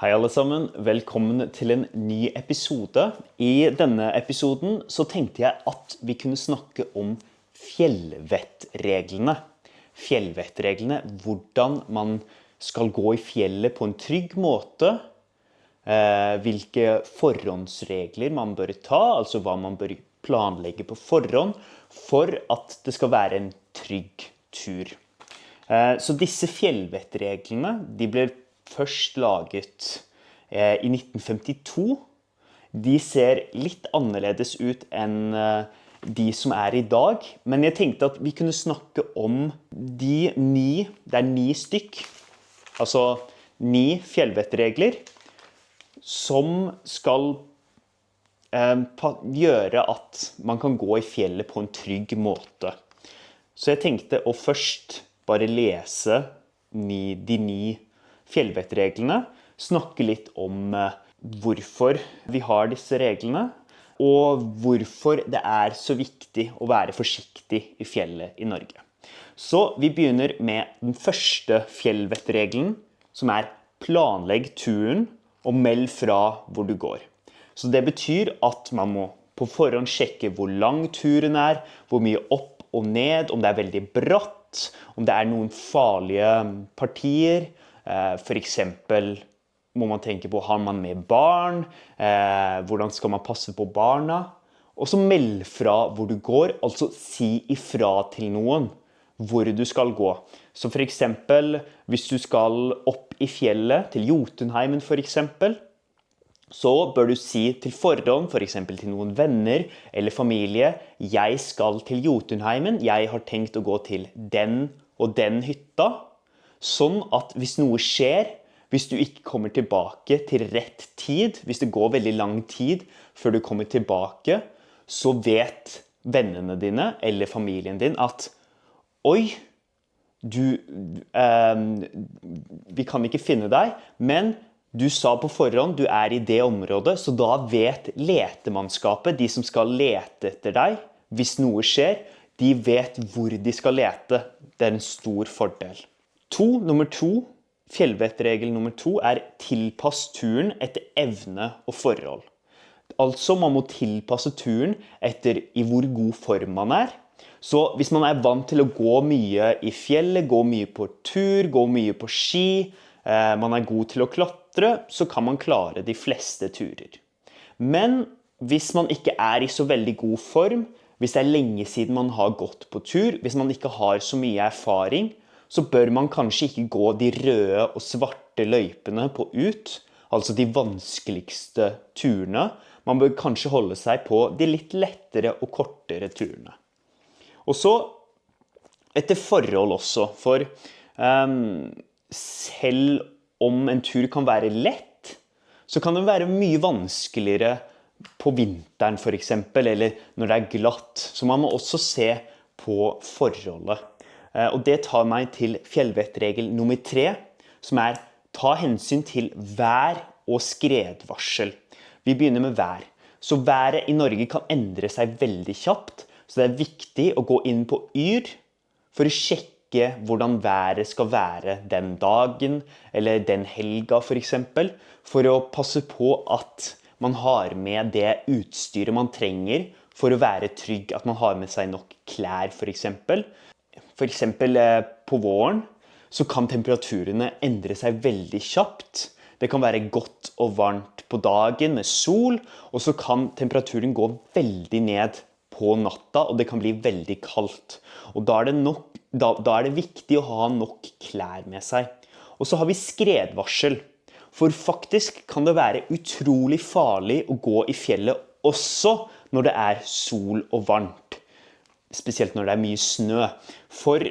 Hei alle sammen, velkommen til en ny episode. I denne episoden så tenkte jeg at vi kunne snakke om fjellvettreglene. Fjellvettreglene, hvordan man skal gå i fjellet på en trygg måte, hvilke forhåndsregler man bør ta, altså hva man bør planlegge på forhånd for at det skal være en trygg tur. Så disse fjellvettreglene, de ble først laget i 1952. De ser litt annerledes ut enn de som i dag, men jeg tenkte at vi kunne snakke om det er 9 stykk, altså 9 fjellvettregler, som skal gjøre at man kan gå i fjellet på en trygg måte. Så jeg tenkte å først bare lese de 9 fjellvettreglene, snakke litt om hvorfor vi har disse reglene, og hvorfor det så viktig å være forsiktig i fjellet i Norge. Så vi begynner med den første fjellvettregelen, som planlegg turen og meld fra hvor du går. Så det betyr at man må på forhånd sjekke hvor lang turen hvor mye opp og ned, om det veldig bratt, om det noen farlige partier. For eksempel må man tenke på, har man med barn? Hvordan skal man passe på barna? Og så meld fra hvor du går, altså si ifra til noen hvor du skal gå. Så for eksempel, hvis du skal opp i fjellet, til Jotunheimen for eksempel, så bør du si til forhånd, for eksempel til noen venner eller familie, jeg skal til Jotunheimen, jeg har tenkt å gå til den og den hytta, sånn at hvis noe skjer, hvis du ikke kommer tilbake til rett tid, hvis det går veldig lang tid før du kommer tilbake, så vet vennene dine eller familien din at oi, vi kan ikke finne deg, men du sa på forhånd, du i det området, så da vet letemannskapet, de som skal lete etter deg, hvis noe skjer, de vet hvor de skal lete. Det en stor fordel. Nummer 2, fjellvettregel nummer 2 tilpass turen etter evne og forhold. Altså man må tilpasse turen etter i hvor god form man Så hvis man vant til å gå mye i fjellet, gå mye på tur, gå mye på ski, man god til å klatre, så kan man klare de fleste turer. Men hvis man ikke i så veldig god form, hvis det lenge siden man har gått på tur, hvis man ikke har så mye erfaring, så bør man kanskje ikke gå de røde og svarte løypene på ut, altså de vanskeligste turene. Man bør kanskje holde seg på de litt lettere og kortere turene. Og så etter forhold også, for selv om en tur kan være lett, så kan det være mye vanskeligere på vinteren for eksempel, eller når det glatt. Så man må også se på forholdet. Og det tar meg til fjellvettregel nummer 3, som ta hensyn til vær og skredvarsel. Vi begynner med vær. Så været i Norge kan endre seg veldig kjapt, så det viktig å gå inn på Yr for å sjekke hvordan været skal være den dagen, eller den helga for eksempel, for å passe på at man har med det utstyret man trenger for å være trygg, at man har med seg nok klær for eksempel. For eksempel på våren så kan temperaturene endre seg veldig kjapt. Det kan være godt og varmt på dagen med sol, og så kan temperaturen gå veldig ned på natta, og det kan bli veldig kaldt. Og da det viktig å ha nok klær med seg. Og så har vi skredvarsel. For faktisk kan det være utrolig farlig å gå i fjellet også når det sol og varmt. Spesielt når det mye snø. For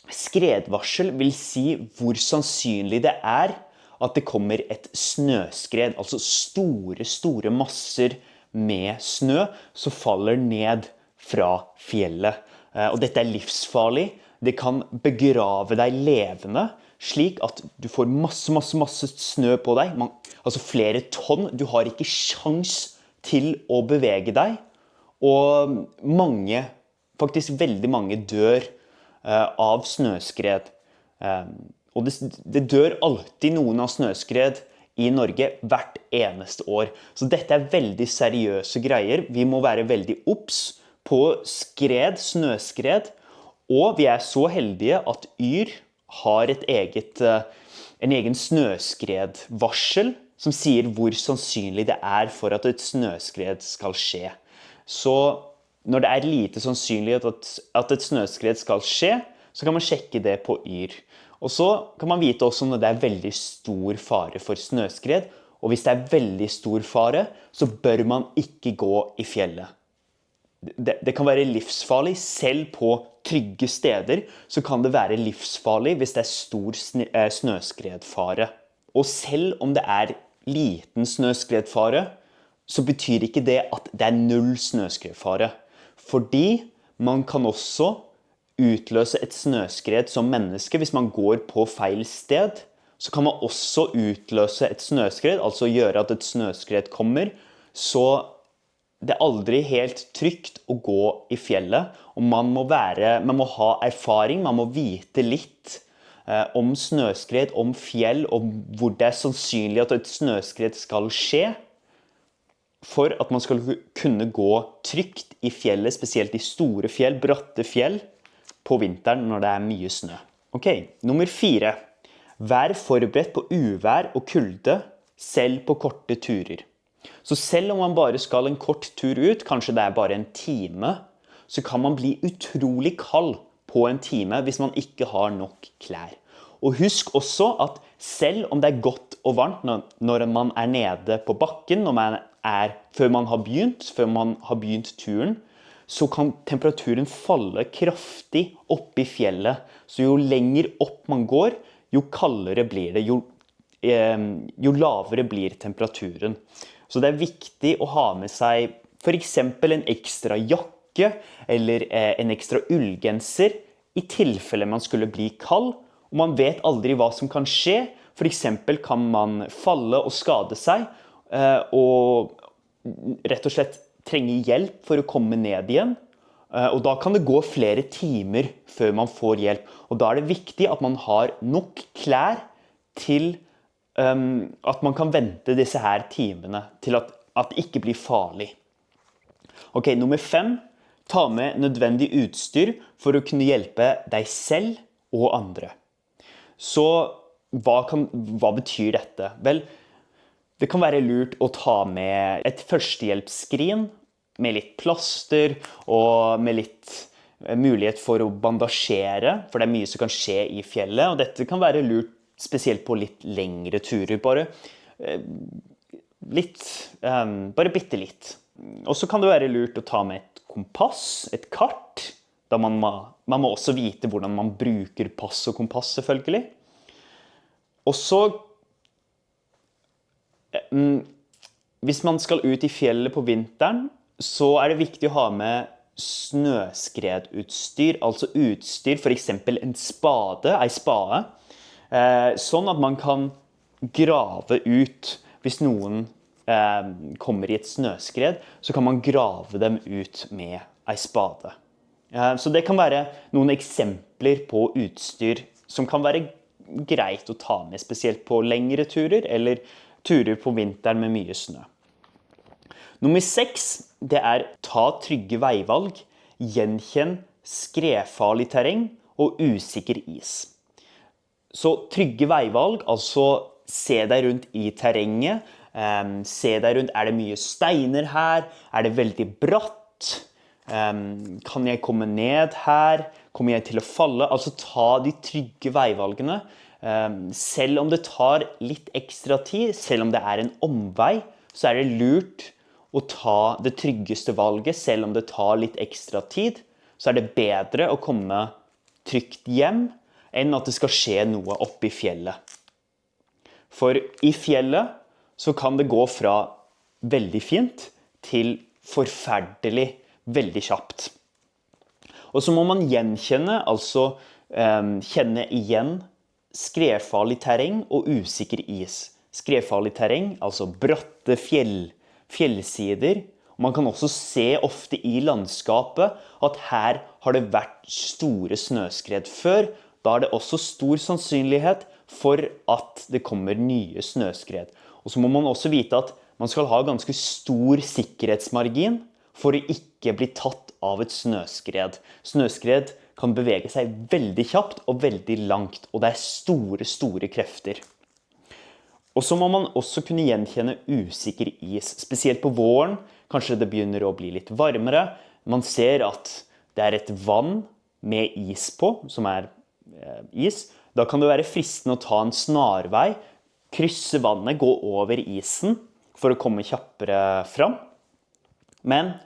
skredvarsel vil si hvor sannsynlig det at det kommer et snøskred, altså store masser med snø som faller ned fra fjellet. Og dette livsfarlig. Det kan begrave deg levende, slik at du får masse snø på deg. Altså flere tonn. Du har ikke sjans til å bevege deg. Og faktisk veldig mange dør av snøskred. Og det dør alltid noen av snøskred i Norge hvert eneste år. Så dette veldig seriøse greier. Vi må være veldig obs på skred, snøskred, og vi så heldige at Yr har en egen snøskredvarsel som sier hvor sannsynlig det for at et snøskred skal skje. Så når det lite sannsynlig at et snøskred skal skje, så kan man sjekke det på Yr. Og så kan man vite også når det veldig stor fare for snøskred, og hvis det veldig stor fare, så bør man ikke gå i fjellet. Det kan være livsfarlig, selv på trygge steder, så kan det være livsfarlig hvis det stor snøskredfare. Og selv om det liten snøskredfare, så betyr ikke det at det null snøskredfare. Fordi man kan også utløse et snøskred som menneske. Hvis man går på feil sted, så kan man også utløse et snøskred, altså gjøre at et snøskred kommer. Så det aldri helt trygt å gå i fjellet, og man må ha erfaring, man må vite litt om snøskred, om fjell, og hvor det sannsynlig at et snøskred skal skje, for at man skal kunne gå trygt i fjellet, spesielt i store fjell, bratte fjell, på vinteren når det mye snø. Ok, nummer 4. Vær forberedt på uvær og kulde, selv på korte turer. Så selv om man bare skal en kort tur ut, kanskje det bare en time, så kan man bli utrolig kald på en time hvis man ikke har nok klær. Og husk også at selv om det godt og varmt når man nede på bakken, før man har begynt turen, så kan temperaturen falle kraftig opp i fjellet. Så jo lenger opp man går, jo kaldere blir det, jo lavere blir temperaturen. Så det viktig å ha med seg for eksempel en ekstra jakke eller en ekstra ullgenser i tilfelle man skulle bli kald, og man vet aldri hva som kan skje. For eksempel kan man falle og skade seg, og rett og slett trenge hjelp for å komme ned igjen. Og da kan det gå flere timer før man får hjelp. Og da det viktig at man har nok klær til at man kan vente disse her timene til at det ikke blir farlig. Ok, nummer 5. Ta med nødvendig utstyr for å kunne hjelpe deg selv og andre. Så hva betyr dette? Vel, det kan være lurt å ta med et førstehjelpsskrin med litt plaster og med litt mulighet for å bandasjere, for det mye som kan skje i fjellet, og dette kan være lurt spesielt på litt lengre turer, bare bitte litt. Og så kan det være lurt å ta med et kompass, et kart, da man må også vite hvordan man bruker pass og kompass selvfølgelig. Og så, hvis man skal ut i fjellet på vinteren, så det viktig å ha med snøskredutstyr, altså utstyr, for eksempel en spade, sånn at man kan grave ut. Hvis noen kommer i et snøskred, så kan man grave dem ut med en spade. Så det kan være noen eksempler på utstyr som kan være greit å ta med, spesielt på lengre turer, eller turer på vinteren med mye snø. Nummer 6, det ta trygge veivalg, gjenkjenn skredfarlig terreng og usikker is. Så trygge veivalg, altså se deg rundt i terrenget, se deg rundt, det mye steiner her, det veldig bratt, kan jeg komme ned her, kommer jeg til å falle, altså ta de trygge veivalgene, selv om det tar litt ekstra tid, selv om det en omvei, så det lurt å ta det tryggeste valget, selv om det tar litt ekstra tid, så det bedre å komme trygt hjem, enn at det skal skje noe oppe i fjellet. For i fjellet så kan det gå fra veldig fint til forferdelig, veldig kjapt. Og så må man gjenkjenne, altså kjenne igjen skredfarlig terreng og usikker is. Skredfarlig terreng, altså bratte fjellsider. Man kan også se ofte i landskapet at her har det vært store snøskred før. Da det også stor sannsynlighet for at det kommer nye snøskred. Og så må man også vite at man skal ha ganske stor sikkerhetsmargin for å ikke bli tatt av et snøskred. Snøskred kan bevege seg veldig kjapt og veldig langt, og det er store, store krefter. Og så må man også kunne gjenkjenne usikker is, spesielt på våren. Kanskje det begynner å bli litt varmere. Man ser at det er et vann med is på, som er is. Da kan det være fristende å ta en snarvei, krysse vannet, gå over isen for å komme kjappere fram. Men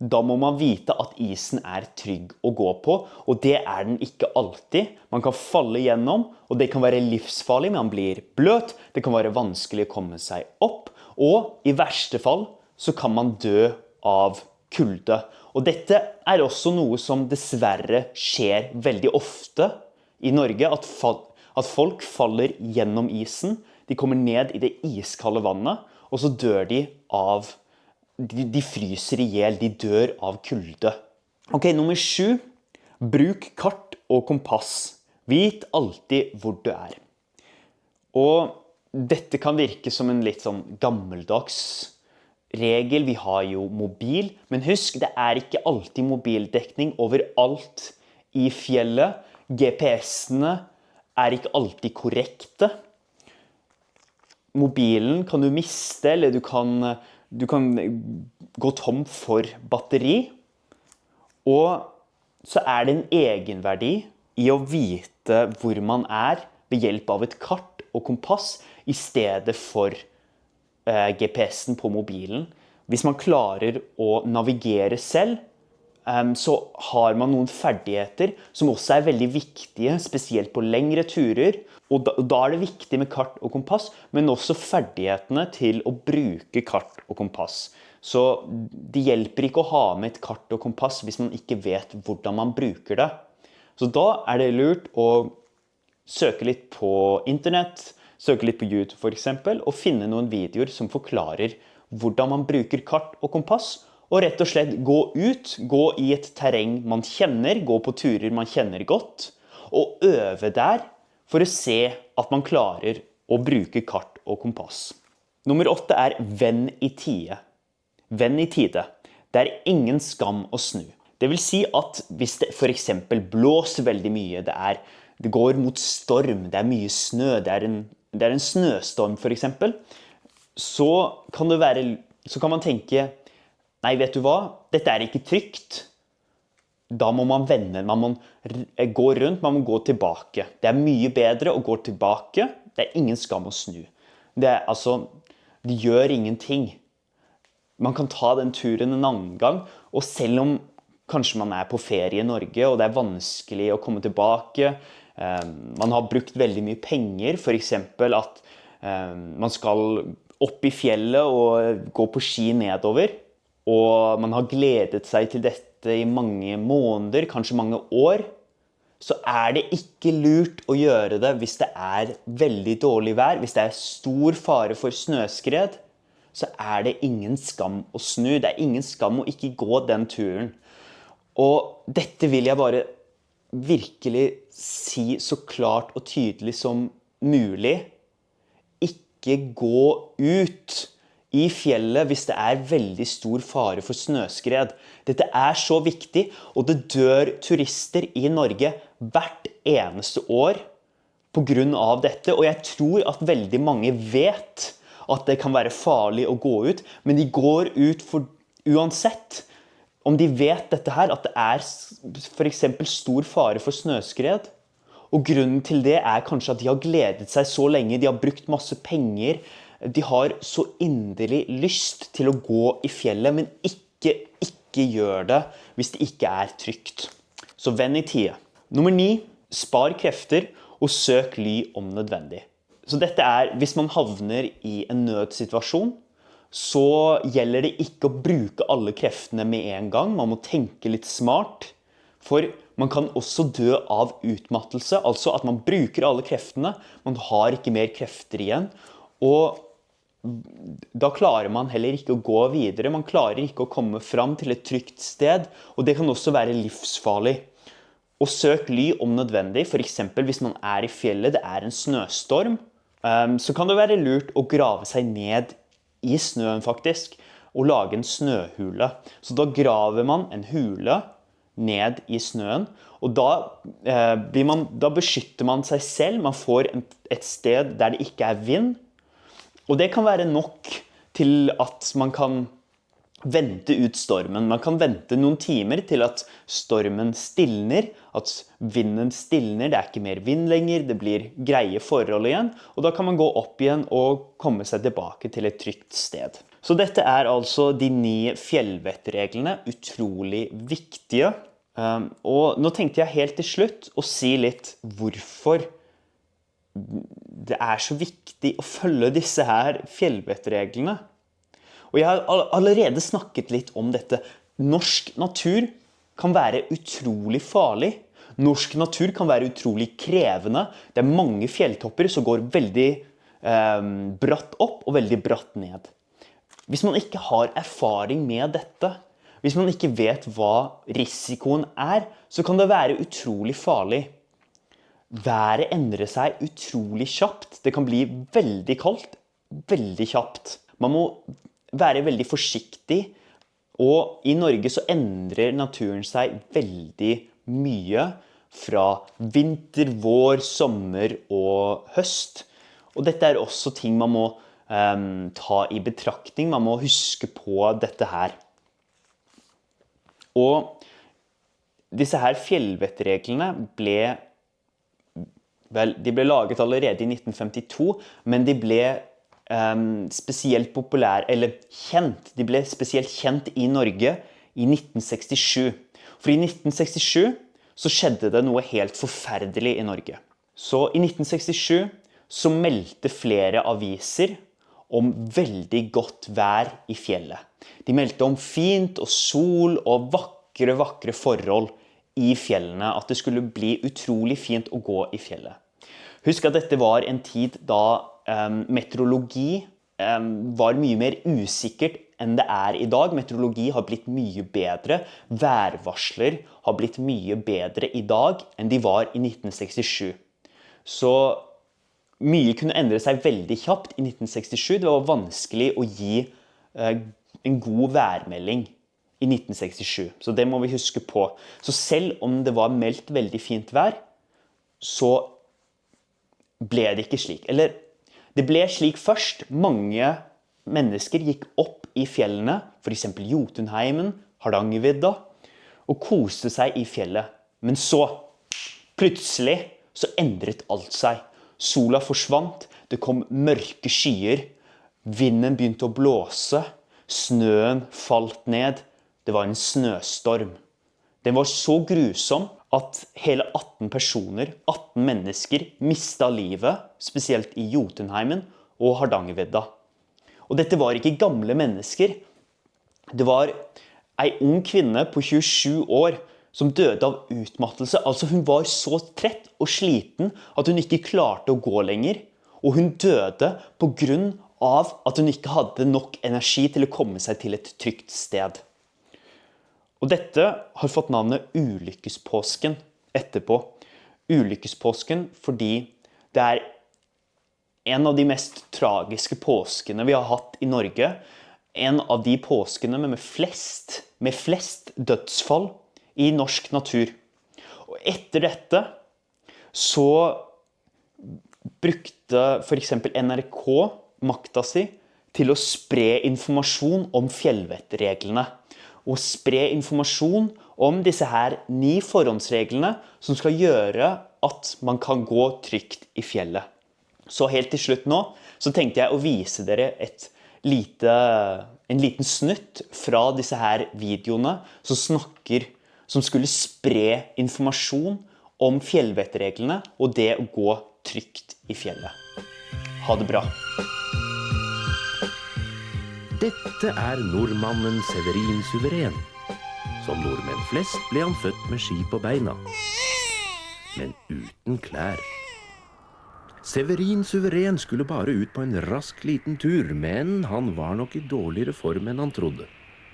da må man vite at isen er trygg å gå på, og det er den ikke alltid. Man kan falle gjennom, og det kan være livsfarlig, man blir bløt, det kan være vanskelig å komme seg opp, og i verste fall så kan man dø av kulde. Og dette er også noe som dessverre skjer veldig ofte i Norge, at folk faller gjennom isen, de kommer ned i det iskalde vannet, og så dør de av de fryser ihjel, de dør av kulde. Ok, nummer 7. Bruk kart og kompass. Vit alltid hvor du er. Og dette kan virke som en litt sånn gammeldags regel. Vi har jo mobil, men husk, det er ikke alltid mobildekning overalt i fjellet. GPS-ene er ikke alltid korrekte. Mobilen kan du miste, eller du kan gå tom for batteri, og så er det en egenverdi i å vite hvor man er ved hjelp av et kart og kompass i stedet for GPS-en på mobilen. Hvis man klarer å navigere selv, så har man noen ferdigheter som også er veldig viktige, spesielt på lengre turer. Og da er det viktig med kart og kompass, men også ferdighetene til å bruke kart og kompass. Så det hjelper ikke å ha med et kart og kompass hvis man ikke vet hvordan man bruker det. Så da er det lurt å søke litt på internett, søke litt på YouTube for eksempel, og finne noen videoer som forklarer hvordan man bruker kart og kompass, og rett og slett gå ut, gå i et terreng man kjenner, gå på turer man kjenner godt, og øve der for å se at man klarer å bruke kart og kompass. Nummer 8 er venn i tide. Venn i tide. Det er ingen skam å snu. Det vil si at hvis det for eksempel blåser veldig mye, det går mot storm, det er mye snø, det er en snøstorm for eksempel, så kan man tenke, nei, vet du hva? Dette er ikke trygt. Da må man vende, man må gå rundt, man må gå tilbake. Det er mye bedre å gå tilbake. Det er ingen skam å snu. Det gjør ingenting. Man kan ta den turen en annen gang, og selv om kanskje man er på ferie i Norge, og det er vanskelig å komme tilbake, man har brukt veldig mye penger, for eksempel at man skal opp i fjellet og gå på ski nedover, og man har gledet seg til dette i mange måneder, kanskje mange år, så er det ikke lurt å gjøre det hvis det er veldig dårlig vær, hvis det er stor fare for snøskred, så er det ingen skam å snu, det er ingen skam å ikke gå den turen. Og dette vil jeg bare virkelig si så klart og tydelig som mulig. Ikke gå ut i fjellet hvis det er veldig stor fare for snøskred. Dette er så viktig, og det dør turister i Norge hvert eneste år på grunn av dette. Og jeg tror at veldig mange vet at det kan være farlig å gå ut, men de går ut for uansett. Om de vet dette her, at det er for eksempel stor fare for snøskred, og grunnen til det er kanskje at de har gledet seg så lenge, de har brukt masse penger, de har så inderlig lyst til å gå i fjellet, men ikke gjør det hvis det ikke er trygt. Så venn i tide. Nummer 9, spar krefter og søk ly om nødvendig. Så dette er, hvis man havner i en nødsituasjon, så gjelder det ikke å bruke alle kreftene med en gang. Man må tenke litt smart, for man kan også dø av utmattelse, altså at man bruker alle kreftene, man har ikke mer krefter igjen, og da klarer man heller ikke å gå videre, man klarer ikke å komme fram til et trygt sted, og det kan også være livsfarlig. Og søk ly om nødvendig, for eksempel hvis man i fjellet, det en snøstorm, så kan det være lurt å grave seg ned i snøen faktisk, og lage en snøhule. Så da graver man en hule ned i snøen, og da beskytter man seg selv, man får et sted der det ikke vind, og det kan være nok til at man kan vente ut stormen. Man kan vente noen timer til at stormen stilner, at vinden stilner, det ikke mer vind lenger, det blir greie forhold igjen, og da kan man gå opp igjen og komme seg tilbake til et trygt sted. Så dette altså de 9 fjellvettreglene, utrolig viktige. Og nå tenkte jeg helt til slutt å si litt hvorfor det så viktig å følge disse her fjellvettreglene. Og jeg har allerede snakket litt om dette. Norsk natur kan være utrolig farlig. Norsk natur kan være utrolig krevende. Det mange fjelltopper som går veldig bratt opp og veldig bratt ned. Hvis man ikke har erfaring med dette, hvis man ikke vet hva risikoen så kan det være utrolig farlig. Været endrer seg utrolig kjapt. Det kan bli veldig kaldt, veldig kjapt. Man må være veldig forsiktig, og i Norge så endrer naturen seg veldig mye fra vinter, vår, sommer og høst. Og dette også ting man må ta i betraktning, man må huske på dette her. Og disse her fjellvettreglene ble laget allerede i 1952, men de ble spesielt populær, eller kjent. De ble spesielt kjent i Norge i 1967. For i 1967 så skjedde det noe helt forferdelig i Norge. Så i 1967 så meldte flere aviser om veldig godt vær i fjellet. De meldte om fint og sol og vakre forhold i fjellene, at det skulle bli utrolig fint å gå i fjellet. Husk at dette var en tid da meteorologi var mye mer usikkert enn det i dag. Meteorologi har blitt mye bedre. Værvarsler har blitt mye bedre i dag enn de var i 1967. Så mye kunne endre seg veldig kjapt i 1967. Det var vanskelig å gi en god værmelding i 1967. Så det må vi huske på. Så selv om det var meldt veldig fint vær, så ble det ikke slik. Eller det ble slik først. Mange mennesker gikk opp i fjellene, for eksempel Jotunheimen, Hardangervidda, og koste seg i fjellet. Men så, plutselig, så endret alt seg. Sola forsvant, det kom mørke skyer, vinden begynte å blåse, snøen falt ned, det var en snøstorm. Den var så grusom at hele 18 personer, 18 mennesker, mistet livet, spesielt i Jotunheimen og Hardangervidda. Og dette var ikke gamle mennesker. Det var en ung kvinne på 27 år som døde av utmattelse. Altså hun var så trett og sliten at hun ikke klarte å gå lenger. Og hun døde på grunn av at hun ikke hadde nok energi til å komme seg til et trygt sted. Og dette har fått navnet ulykkespåsken etterpå. Ulykkespåsken fordi det en av de mest tragiske påskene vi har hatt i Norge. En av de påskene med flest dødsfall i norsk natur. Og etter dette så brukte for eksempel NRK makta si til å spre informasjon om fjellvettreglene. Og spre informasjon om disse her 9 forhåndsreglene som skal gjøre at man kan gå trygt i fjellet. Så helt til slutt nå, så tenkte jeg å vise dere en liten snutt fra disse her videoene som skulle spre informasjon om fjellvettreglene og det å gå trygt i fjellet. Ha det bra! Dette nordmannen Severin Suveren. Som nordmenn flest ble han født med ski på beina, men uten klær. Severin Suveren skulle bare ut på en rask liten tur, men han var nok i dårligere form enn han trodde.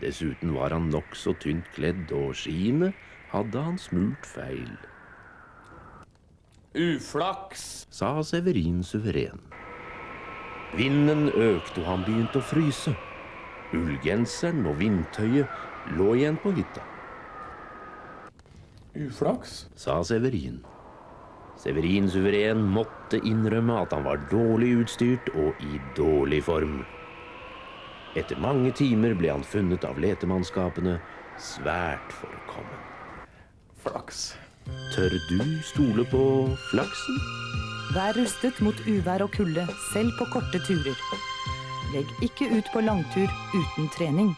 Dessuten var han nok så tynt kledd, og skiene hadde han smurt feil. Uflaks, Sa Severin suveren. Vinden økte og han begynte å fryse. Ullgenseren og vindtøyet lå igjen på hytta, uflaks, sa Severin. Severin suveren måtte innrømme at han var dårlig utstyrt og i dårlig form. Etter mange timer ble han funnet av letemannskapene svært forkommen. flaks. Tør du stole på flaksen? Vær rustet mot uvær og kulde, selv på korte turer. Legg ikke ut på langtur uten trening.